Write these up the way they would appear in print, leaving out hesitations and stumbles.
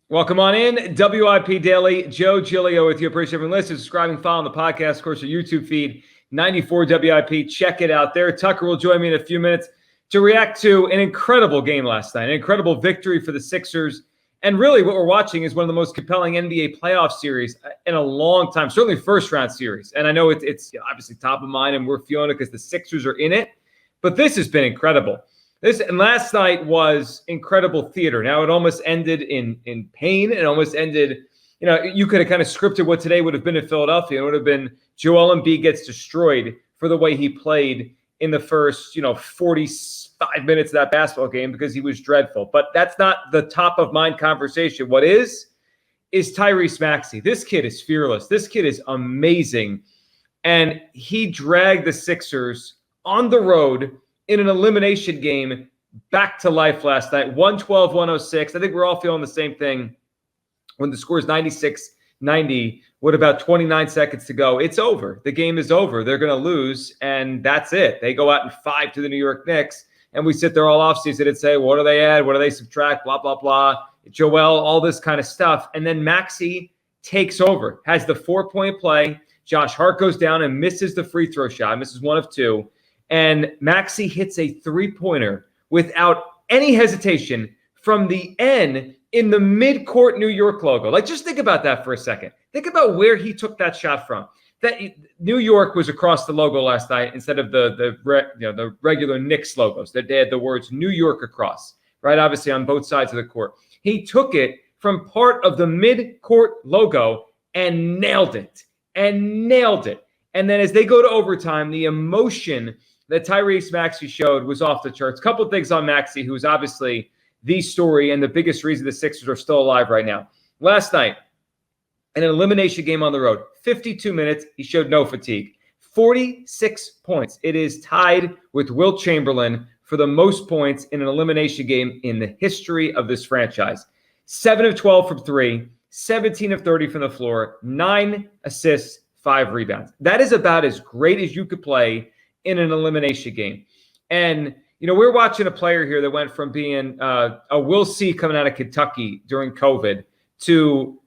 Welcome on in. WIP Daily. Joe Giglio with you. Appreciate everyone listening, subscribing, following the podcast. Of course, our YouTube feed, 94 WIP. Check it out there. Tucker will join me in a few minutes to react to an incredible game last night, an incredible victory for the Sixers. And really what we're watching is one of the most compelling NBA playoff series in a long time, certainly first-round series. And I know it's obviously top of mind, and we're feeling it because the Sixers are in it. But this has been incredible. And last night was incredible theater. Now, it almost ended in pain. It almost ended, you could have kind of scripted what today would have been in Philadelphia. It would have been Joel Embiid gets destroyed for the way he played in the first, 45 minutes of that basketball game because he was dreadful. But that's not the top of mind conversation. What is Tyrese Maxey. This kid is fearless. This kid is amazing. And he dragged the Sixers on the road in an elimination game back to life last night, 112-106. I think we're all feeling the same thing when the score is 96-90 with about 29 seconds to go. It's over. The game is over. They're going to lose, and that's it. They go out and 5 to the New York Knicks, and we sit there all offseason and say, what do they add? What do they subtract? Blah, blah, blah. Joel, all this kind of stuff. And then Maxey takes over, has the 4-point play. Josh Hart goes down and misses the free throw shot, misses 1 of 2. And Maxey hits a 3-pointer without any hesitation from the N in the midcourt New York logo. Like, just think about that for a second. Think about where he took that shot from. That New York was across the logo last night instead of the regular Knicks logos. That they had the words New York across, right? Obviously on both sides of the court. He took it from part of the midcourt logo and nailed it. And then as they go to overtime, the emotion that Tyrese Maxey showed was off the charts. A couple of things on Maxey, who is obviously the story and the biggest reason the Sixers are still alive right now. Last night, in an elimination game on the road, 52 minutes, he showed no fatigue. 46 points. It is tied with Wilt Chamberlain for the most points in an elimination game in the history of this franchise. 7 of 12 from 3, 17 of 30 from the floor, 9 assists, 5 rebounds. That is about as great as you could play in an elimination game. And, we're watching a player here that went from being a we'll see coming out of Kentucky during COVID to,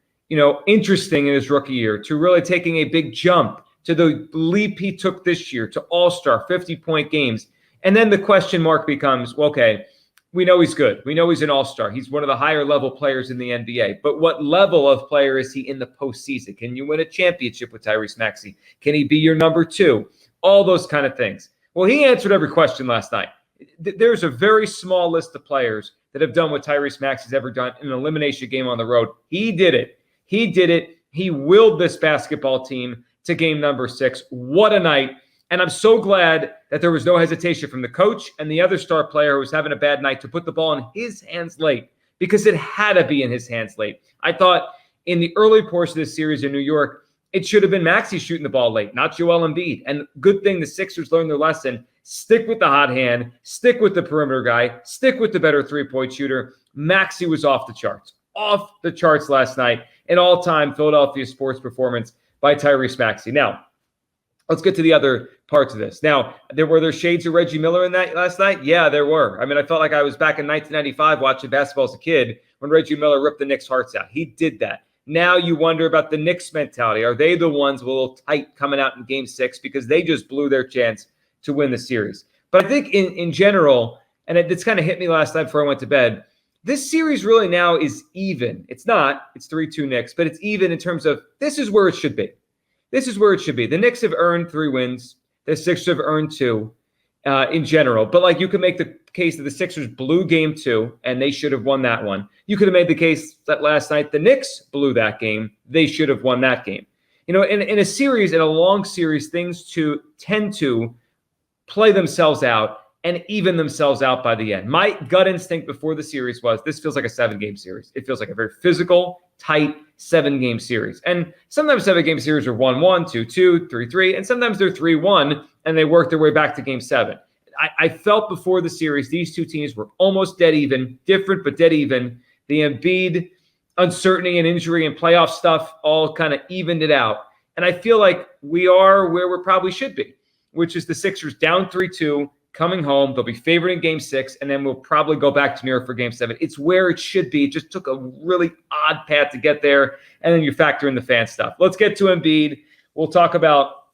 interesting in his rookie year, to really taking a big jump to the leap he took this year to all-star 50-point games. And then the question mark becomes, well, okay, we know he's good. We know he's an all-star. He's one of the higher level players in the NBA. But what level of player is he in the postseason? Can you win a championship with Tyrese Maxey? Can he be your number 2? All those kind of things. Well, he answered every question last night. There's a very small list of players that have done what Tyrese Maxey's ever done in an elimination game on the road. He did it. He willed this basketball team to game number 6. What a night. And I'm so glad that there was no hesitation from the coach and the other star player who was having a bad night to put the ball in his hands late, because it had to be in his hands late. I thought in the early portion of this series in New York, it should have been Maxey shooting the ball late, not Joel Embiid. And good thing the Sixers learned their lesson. Stick with the hot hand. Stick with the perimeter guy. Stick with the better 3-point shooter. Maxey was off the charts. Off the charts last night. An all-time Philadelphia sports performance by Tyrese Maxey. Now, let's get to the other parts of this. Now, were there shades of Reggie Miller in that last night? Yeah, there were. I mean, I felt like I was back in 1995 watching basketball as a kid when Reggie Miller ripped the Knicks' hearts out. He did that. Now you wonder about the Knicks' mentality. Are they the ones a little tight coming out in Game 6 because they just blew their chance to win the series? But I think in general, and it's kind of hit me last night before I went to bed, this series really now is even. It's not. It's 3-2 Knicks, but it's even in terms of this is where it should be. This is where it should be. The Knicks have earned 3 wins. The Sixers have earned 2 in general. But like you could make the case that the Sixers blew game 2 and they should have won that one. You could have made the case that last night the Knicks blew that game. They should have won that game. In a series, in a long series, things tend to play themselves out and even themselves out by the end. My gut instinct before the series was this feels like a 7-game series. It feels like a very physical, tight 7-game series. And sometimes 7-game series are 1-1, 2-2, 3-3, and sometimes they're 3-1 and they work their way back to game 7. I felt before the series these two teams were almost dead even, different but dead even. The Embiid uncertainty and injury and playoff stuff all kind of evened it out. And I feel like we are where we probably should be, which is the Sixers down 3-2, coming home. They'll be favored in Game 6, and then we'll probably go back to New York for Game 7. It's where it should be. It just took a really odd path to get there, and then you factor in the fan stuff. Let's get to Embiid. We'll talk about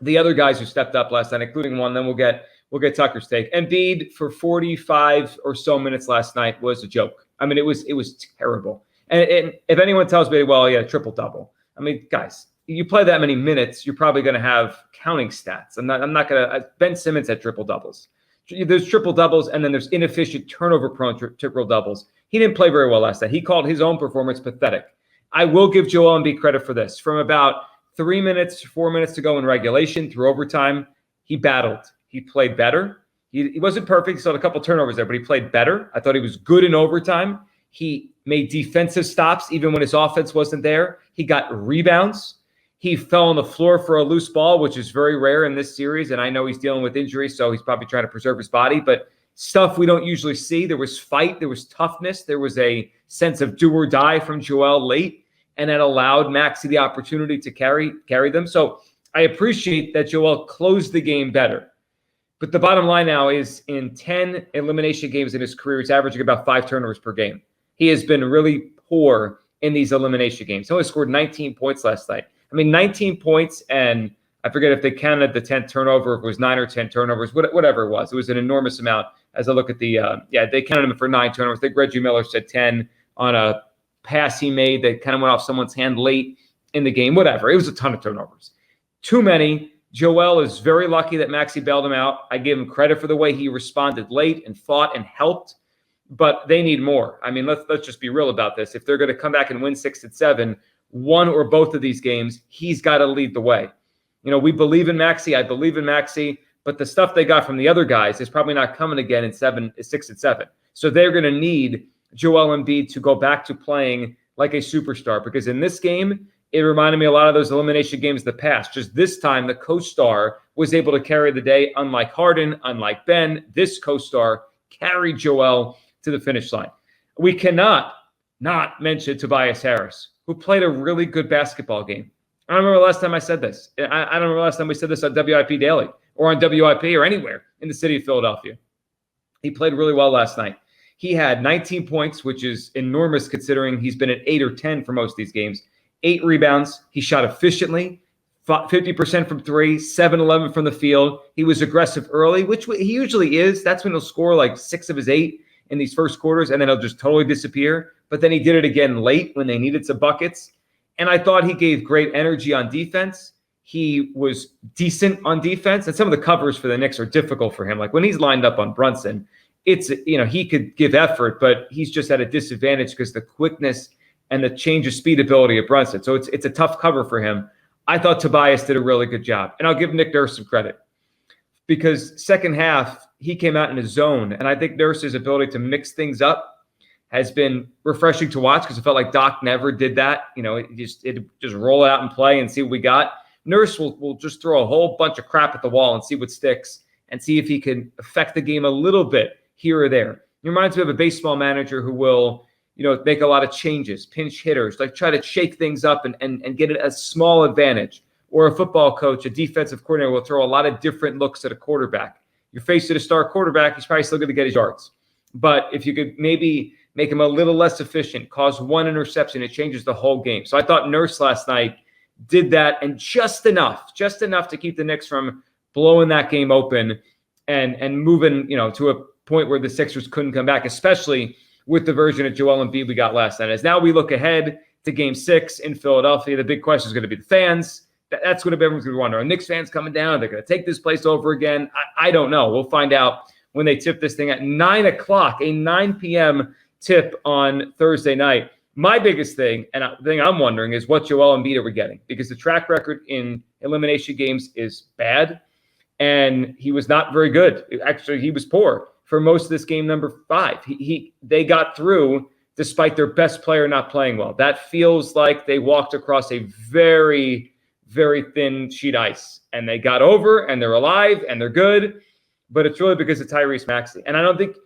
the other guys who stepped up last night, including one. Then we'll get Tucker's take. Embiid for 45 or so minutes last night was a joke. I mean, it was terrible. And if anyone tells me, well, yeah, triple-double. I mean, guys, you play that many minutes, you're probably going to have counting stats. I'm not going to – Ben Simmons had triple-doubles. There's triple-doubles, and then there's inefficient turnover-prone triple-doubles. He didn't play very well last night. He called his own performance pathetic. I will give Joel Embiid credit for this. From about 4 minutes to go in regulation through overtime, he battled. He played better. He wasn't perfect. He still had a couple turnovers there, but he played better. I thought he was good in overtime. He made defensive stops even when his offense wasn't there. He got rebounds. He fell on the floor for a loose ball, which is very rare in this series. And I know he's dealing with injuries, so he's probably trying to preserve his body. But stuff we don't usually see. There was fight. There was toughness. There was a sense of do or die from Joel late. And that allowed Maxey the opportunity to carry them. So I appreciate that Joel closed the game better. But the bottom line now is in 10 elimination games in his career, he's averaging about 5 turnovers per game. He has been really poor in these elimination games. He only scored 19 points last night. I mean, 19 points, and I forget if they counted the 10th turnover, if it was 9 or 10 turnovers, whatever it was. It was an enormous amount as I look at the they counted him for 9 turnovers. I think Reggie Miller said 10 on a pass he made that kind of went off someone's hand late in the game. Whatever. It was a ton of turnovers. Too many. Joel is very lucky that Maxey bailed him out. I give him credit for the way he responded late and fought and helped. But they need more. I mean, let's just be real about this. If they're going to come back and win 6 and 7, one or both of these games, he's got to lead the way. You know, we believe in Maxey. I believe in Maxey. But the stuff they got from the other guys is probably not coming again in 6 and 7. So they're going to need Joel Embiid to go back to playing like a superstar. Because in this game, it reminded me a lot of those elimination games of the past. Just this time, the co-star was able to carry the day. Unlike Harden, unlike Ben, this co-star carried Joel to the finish line. We cannot not mention Tobias Harris, who played a really good basketball game. I don't remember the last time I said this. I don't remember the last time we said this on WIP Daily or on WIP or anywhere in the city of Philadelphia. He played really well last night. He had 19 points, which is enormous considering he's been at 8 or 10 for most of these games. 8 rebounds. He shot efficiently, 50% from 3, 7-11 from the field. He was aggressive early, which he usually is. That's when he'll score like 6 of his 8 in these first quarters, and then he'll just totally disappear. But then he did it again late when they needed some buckets. And I thought he gave great energy on defense. He was decent on defense, and some of the covers for the Knicks are difficult for him. Like when he's lined up on Brunson, it's, you know, he could give effort, but he's just at a disadvantage because the quickness and the change of speed ability of Brunson. So it's a tough cover for him. I thought Tobias did a really good job. And I'll give Nick Nurse some credit because second half, he came out in a zone. And I think Nurse's ability to mix things up has been refreshing to watch because it felt like Doc never did that. You know, it just roll out and play and see what we got. Nurse will just throw a whole bunch of crap at the wall and see what sticks and see if he can affect the game a little bit here or there. He reminds me of a baseball manager who will, you know, make a lot of changes, pinch hitters, like try to shake things up and get a small advantage. Or a football coach, a defensive coordinator will throw a lot of different looks at a quarterback. You're faced with a star quarterback, he's probably still going to get his yards. But if you could maybe make him a little less efficient, cause one interception, it changes the whole game. So I thought Nurse last night did that, and just enough to keep the Knicks from blowing that game open and moving, you know, to a point where the Sixers couldn't come back, especially with the version of Joel Embiid we got last night. As now we look ahead to Game 6 in Philadelphia, the big question is going to be the fans. That's what everyone's going to wonder. Are Knicks fans coming down? They're going to take this place over again? I don't know. We'll find out when they tip this thing at 9 o'clock, a 9 p.m. tip on Thursday night. My biggest thing, and the thing I'm wondering, is what Joel Embiid are we getting? Because the track record in elimination games is bad, and he was not very good. Actually, he was poor for most of this game number 5. They got through despite their best player not playing well. That feels like they walked across a very, very thin sheet ice, and they got over, and they're alive, and they're good, but it's really because of Tyrese Maxey. And I don't think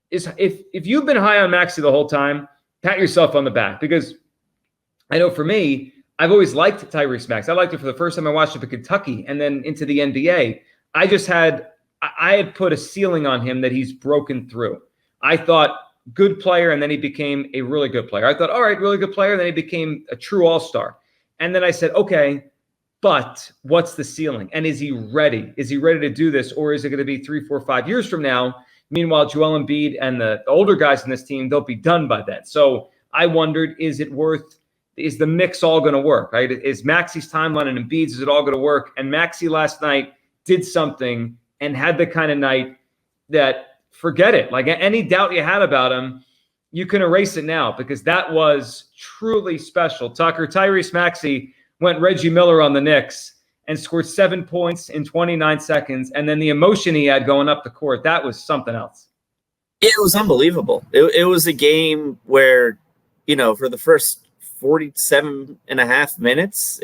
if you've been high on Maxey the whole time, pat yourself on the back, because I know for me, I've always liked Tyrese Maxey. I liked it for the first time I watched him in Kentucky and then into the NBA. I I had put a ceiling on him that he's broken through. I thought good player, and then he became a really good player. I thought, all right, really good player, and then he became a true all-star. And then I said, okay, but what's the ceiling? And is he ready? Is he ready to do this? Or is it going to be 3, 4, 5 years from now? Meanwhile, Joel Embiid and the older guys in this team, they'll be done by then. So I wondered, is the mix all going to work, right? Is Maxey's timeline and Embiid's, is it all going to work? And Maxey last night did something and had the kind of night that, forget it. Like any doubt you had about him, you can erase it now, because that was truly special. Tucker, Tyrese Maxey went Reggie Miller on the Knicks and scored 7 points in 29 seconds. And then the emotion he had going up the court, that was something else. It was unbelievable. It was a game where, for the first 47 and a half minutes,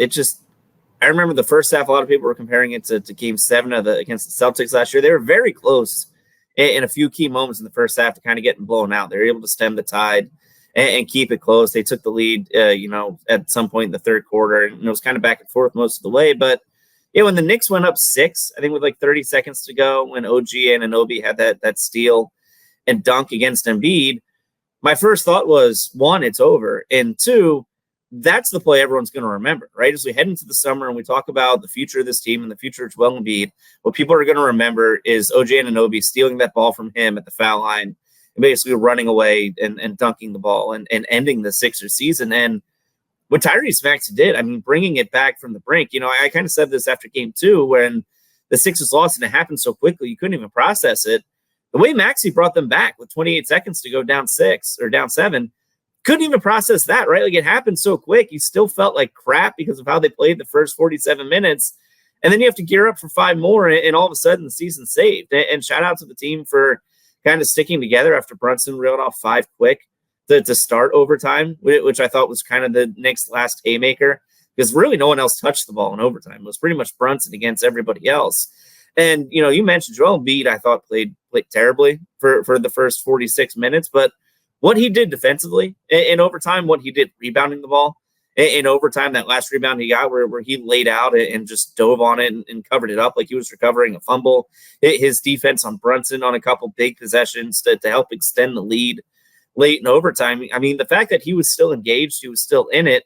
I remember the first half, a lot of people were comparing it to game 7 against the Celtics last year. They were very close in a few key moments in the first half to kind of getting blown out. They were able to stem the tide and keep it close. They took the lead, at some point in the third quarter, and it was kind of back and forth most of the way. But when the Knicks went up 6, I think with like 30 seconds to go, when OG and Anunoby had that steal and dunk against Embiid, my first thought was, 1, it's over, and 2, that's the play everyone's going to remember, right? As we head into the summer and we talk about the future of this team and the future of Joel Embiid, what people are going to remember is OG Anunoby stealing that ball from him at the foul line and basically running away and dunking the ball and ending the Sixers season. And what Tyrese Maxey did, bringing it back from the brink, I kind of said this after game 2 when the Sixers lost and it happened so quickly, you couldn't even process it. The way Maxey brought them back with 28 seconds to go down 6 or down 7, couldn't even process that, right? Like, it happened so quick. You still felt like crap because of how they played the first 47 minutes. And then you have to gear up for 5 more, and all of a sudden the season's saved. And shout out to the team for kind of sticking together after Brunson reeled off 5 quick to start overtime, which I thought was kind of the Knicks' last haymaker, because really no one else touched the ball in overtime. It was pretty much Brunson against everybody else. And, you mentioned Joel Embiid, I thought played terribly for the first 46 minutes, but what he did defensively in overtime, what he did rebounding the ball in overtime, that last rebound he got where he laid out and just dove on it and covered it up like he was recovering a fumble. His defense on Brunson on a couple big possessions to help extend the lead late in overtime. The fact that he was still engaged, he was still in it,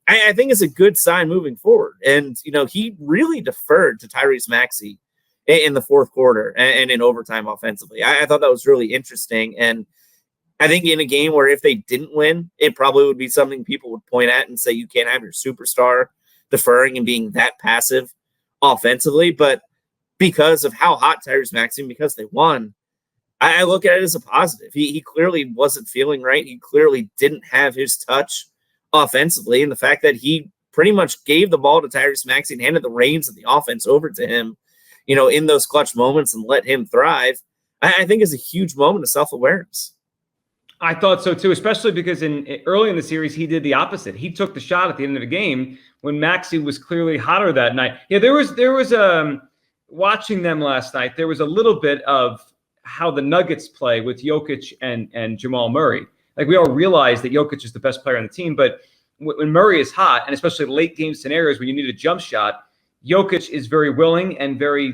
I think is a good sign moving forward. And, he really deferred to Tyrese Maxey in the fourth quarter and in overtime offensively. I thought that was really interesting. And I think in a game where if they didn't win, it probably would be something people would point at and say you can't have your superstar deferring and being that passive offensively. But because of how hot Tyrese Maxey, because they won, I look at it as a positive. He clearly wasn't feeling right. He clearly didn't have his touch offensively. And the fact that he pretty much gave the ball to Tyrese Maxey and handed the reins of the offense over to him, in those clutch moments and let him thrive, I think is a huge moment of self-awareness. I thought so too, especially because early in the series, he did the opposite. He took the shot at the end of the game when Maxey was clearly hotter that night. Yeah, there was watching them last night, there was a little bit of how the Nuggets play with Jokic and Jamal Murray. Like, we all realize that Jokic is the best player on the team, but when Murray is hot, and especially late game scenarios when you need a jump shot, Jokic is very willing and very,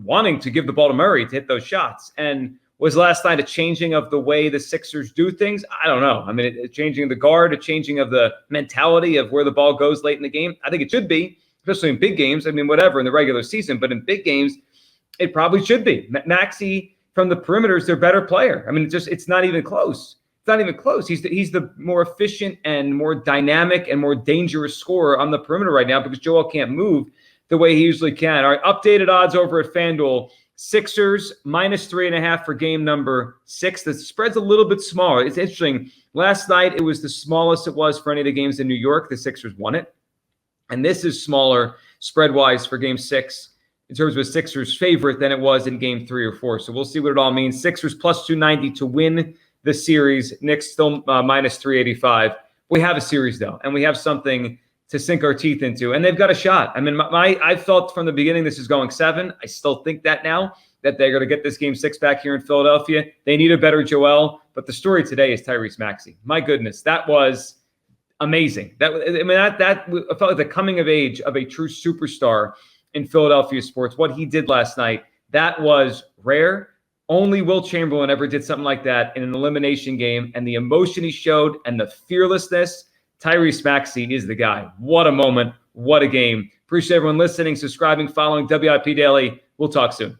wanting to give the ball to Murray to hit those shots. And was last night a changing of the way the Sixers do things? I don't know. A changing of the guard, a changing of the mentality of where the ball goes late in the game. I think it should be, especially in big games. Whatever in the regular season, but in big games, it probably should be. Maxey from the perimeter is their better player. It's not even close. It's not even close. He's the more efficient and more dynamic and more dangerous scorer on the perimeter right now because Joel can't move the way he usually can. All right, updated odds over at FanDuel. Sixers -3.5 for game number 6. The spread's a little bit smaller. It's interesting. Last night, it was the smallest it was for any of the games in New York. The Sixers won it. And this is smaller spread-wise for game 6 in terms of a Sixers favorite than it was in game 3 or 4. So we'll see what it all means. Sixers +290 to win the series. Knicks still -385. We have a series, though, and we have something to sink our teeth into, and they've got a shot. I felt from the beginning this is going 7. I still think that now, that they're going to get this game 6 back here in Philadelphia. They need a better Joel, but the story today is Tyrese Maxey. My goodness, that was amazing. That felt like the coming of age of a true superstar in Philadelphia sports. What he did last night, That was rare. Only Will Chamberlain ever did something like that in an elimination game. And the emotion he showed and the fearlessness, Tyrese Maxey is the guy. What a moment. What a game. Appreciate everyone listening, subscribing, following WIP Daily. We'll talk soon.